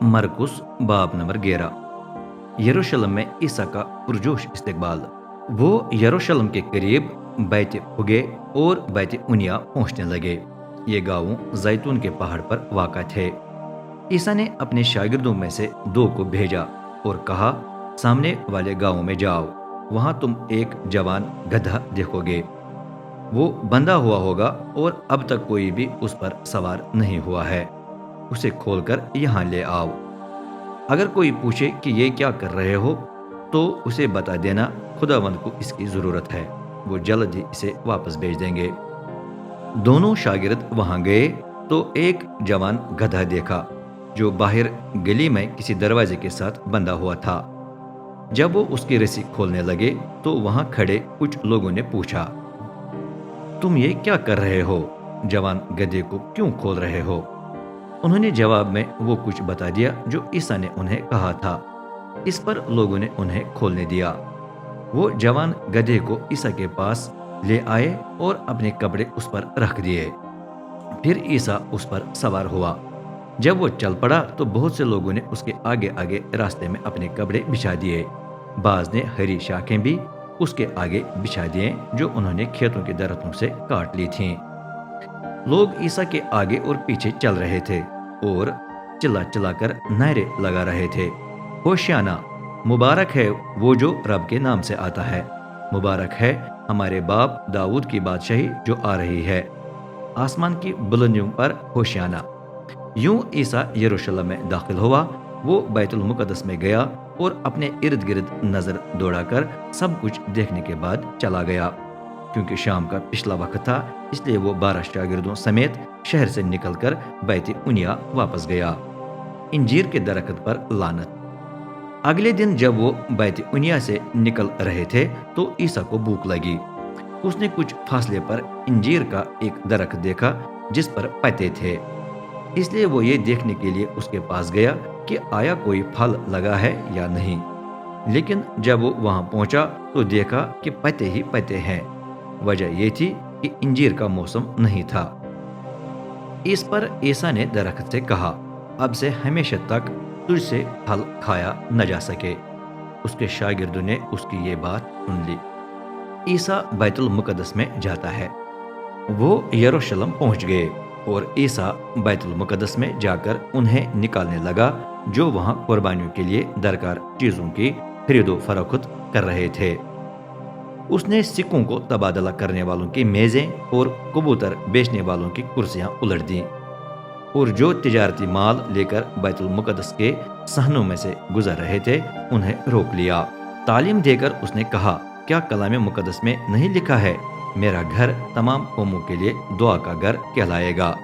मरकुस बाब नंबर 11। यरूशलेम में ईसा का पुरजोश इस्तकबाल। वो यरूशलेम के करीब बैत फुगे और बैत उनिया पहुंचने लगे। ये गाँव जैतून के पहाड़ पर वाक़ा थे। ईसा ने अपने शागिर्दों में से 2 को भेजा और कहा, सामने वाले गांव में जाओ, वहां तुम एक जवान गधा देखोगे। वो बंधा हुआ होगा और अब तक कोई भी उस पर सवार नहीं हुआ है। उसे खोलकर यहाँ ले आओ। अगर कोई पूछे कि ये क्या कर रहे हो, तो उसे बता देना खुदावंद को इसकी जरूरत है, वो जल्द ही इसे वापस भेज देंगे। दोनों शागिर्द वहां गए तो एक जवान गधा देखा जो बाहर गली में किसी दरवाजे के साथ बंधा हुआ था। जब वो उसकी रस्सी खोलने लगे तो वहां खड़े कुछ लोगों ने पूछा, तुम ये क्या कर रहे हो? जवान गधे को क्यों खोल रहे हो? उन्होंने जवाब में वो कुछ बता दिया जो ईसा ने उन्हें कहा था। इस पर लोगों ने उन्हें खोलने दिया। वो जवान गधे को ईसा के पास ले आए और अपने कपड़े उस पर रख दिए। फिर ईसा उस पर सवार हुआ। जब वो चल पड़ा तो बहुत से लोगों ने उसके आगे आगे रास्ते में अपने कपड़े बिछा दिए। बाज ने हरी शाखें भी उसके आगे बिछा दिए जो उन्होंने खेतों के दरख्तों से काट ली थीं। लोग ईसा के आगे और पीछे चल रहे थे और चिल्ला चिल्लाकर नारे लगा रहे थे, होशियाना, मुबारक है वो जो रब के नाम से आता है, मुबारक है हमारे बाप दाऊद की बादशाही जो आ रही है, आसमान की बुलंदियों पर होशियाना। यूं ईसा यरूशलेम में दाखिल हुआ। वो बैतुल मुकद्दस में गया और अपने इर्द गिर्द नजर दौड़ाकर सब कुछ देखने के बाद चला गया। क्योंकि शाम का पिछला वक्त था, इसलिए वो 12 शागिर्दों समेत शहर से निकलकर बैत उनिया वापस गया। इंजीर के दरख्त पर लानत। अगले दिन जब वो बैत उनिया से निकल रहे थे तो ईसा को भूख लगी। उसने कुछ फासले पर इंजीर का एक दरख्त देखा जिस पर पत्ते थे, इसलिए वो ये देखने के लिए उसके पास गया कि आया कोई फल लगा है या नहीं। लेकिन जब वो वहां पहुंचा तो देखा कि पत्ते ही पत्ते हैं। वजह ये थी कि इंजीर का मौसम नहीं था। इस पर ईसा ने दरख्त से कहा, अब से हमेशा तक तुझसे फल खाया न जा सके। उसके शागिर्दों ने उसकी ये बात सुन ली। ईसा बैतुल मुकद्दस में जाता है। वो यरूशलेम पहुंच गए और ईसा बैतुल मुकद्दस में जाकर उन्हें निकालने लगा जो वहां कुर्बानियों के लिए दरकार चीजों की खरीदो फरोख्त कर रहे थे। उसने सिक्कों को तबादला करने वालों की मेजें और कबूतर बेचने वालों की कुर्सियां उलट दी और जो तिजारती माल लेकर बैतुल मुकद्दस के सहनों में से गुजर रहे थे उन्हें रोक लिया। तालीम देकर उसने कहा, क्या कलाम मुकद्दस में नहीं लिखा है, मेरा घर तमाम कौमों के लिए दुआ का घर कहलाएगा,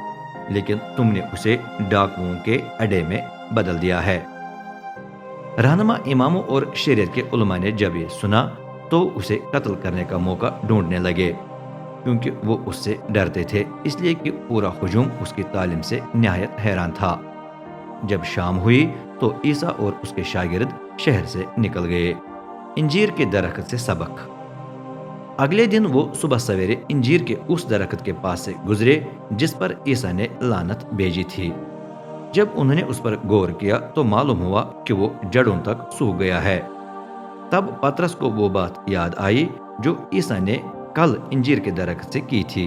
लेकिन तुमने उसे डाकुओं के अड्डे में बदल दिया है। रहनुमा इमामों और शरीयत के उलमा ने जब ये सुना तो उसे कत्ल करने का मौका ढूंढने लगे, क्योंकि वो उससे डरते थे, इसलिए कि पूरा हुजूम उसकी तालीम से निहायत हैरान था। जब शाम हुई तो ईसा और उसके शागिर्द शहर से निकल गए। इंजीर के दरख्त से सबक। अगले दिन वो सुबह सवेरे इंजीर के उस दरख्त के पास से गुजरे जिस पर ईसा ने लानत भेजी थी। जब उन्होंने उस पर गौर किया तो मालूम हुआ कि वो जड़ों तक सूख गया है। तब पतरस को वो बात याद आई जो ईसा ने कल इंजीर के दरख्त से की थी।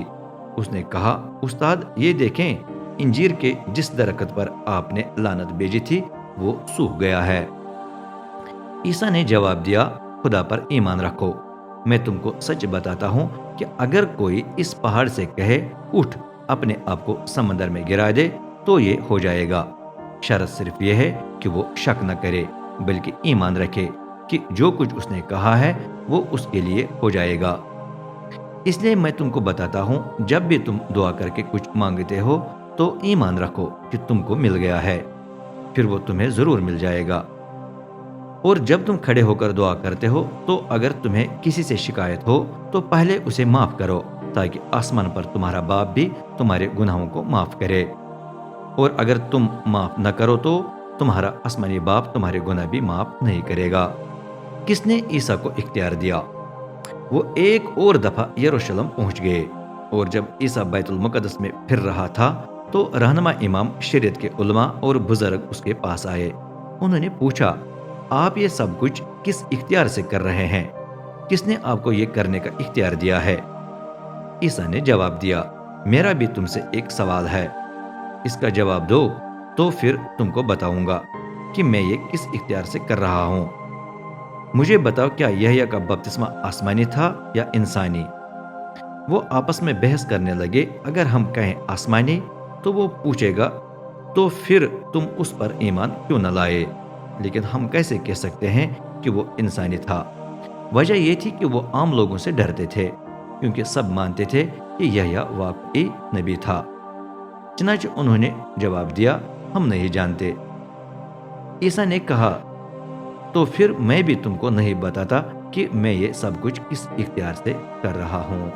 उसने कहा, उस्ताद ये देखें, इंजीर के जिस दरख्त पर आपने लानत भेजी थी वो सूख गया है। ईसा ने जवाब दिया, खुदा पर ईमान रखो। मैं तुमको सच बताता हूँ कि अगर कोई इस पहाड़ से कहे उठ अपने आप को समंदर में गिरा दे तो ये हो जाएगा। शर्त सिर्फ यह है कि वो शक न करे बल्कि ईमान रखे कि जो कुछ उसने कहा है वो उसके लिए हो जाएगा। इसलिए मैं तुमको बताता हूँ, जब भी तुम दुआ करके कुछ मांगते हो तो ईमान रखो कि तुमको मिल गया है, फिर वो तुम्हें जरूर मिल जाएगा। और जब तुम खड़े होकर दुआ करते हो तो अगर तुम्हें किसी से शिकायत हो तो पहले उसे माफ करो, ताकि आसमान पर तुम्हारा बाप भी तुम्हारे गुनाहों को माफ करे। और अगर तुम माफ न करो तो तुम्हारा आसमानी बाप तुम्हारे गुनाह भी माफ नहीं करेगा। किसने ईसा को इख्तियार दिया? वो एक और दफा यरूशलेम पहुंच गए और जब ईसा बैतुल मुकद्दस में फिर रहा था تو रहनुमा इमाम शरीयत के उलमा और बुजुर्ग उसके पास आए। उन्होंने पूछा, आप ये सब कुछ किस इख्तियार से कर रहे हैं? किसने आपको ये करने का इख्तियार दिया है? ईसा ने जवाब दिया, मेरा भी तुमसे एक सवाल है, इसका जवाब दो तो फिर तुमको बताऊंगा कि मैं ये किस इख्तियार से कर रहा हूँ। मुझे बताओ, क्या यहया का बपतिस्मा आसमानी था या इंसानी? वो आपस में बहस करने लगे। अगर हम कहें आसमानी तो वो पूछेगा, तो फिर तुम उस पर ईमान क्यों न लाए? लेकिन हम कैसे कह सकते हैं कि वो इंसानी था? वजह ये थी कि वो आम लोगों से डरते थे, क्योंकि सब मानते थे कि यहया वाकई नबी था। चनाचे उन्होंने जवाब दिया, हम नहीं जानते। ईसा ने कहा, तो फिर मैं भी तुमको नहीं बताता कि मैं ये सब कुछ किस इख्तियार से कर रहा हूँ।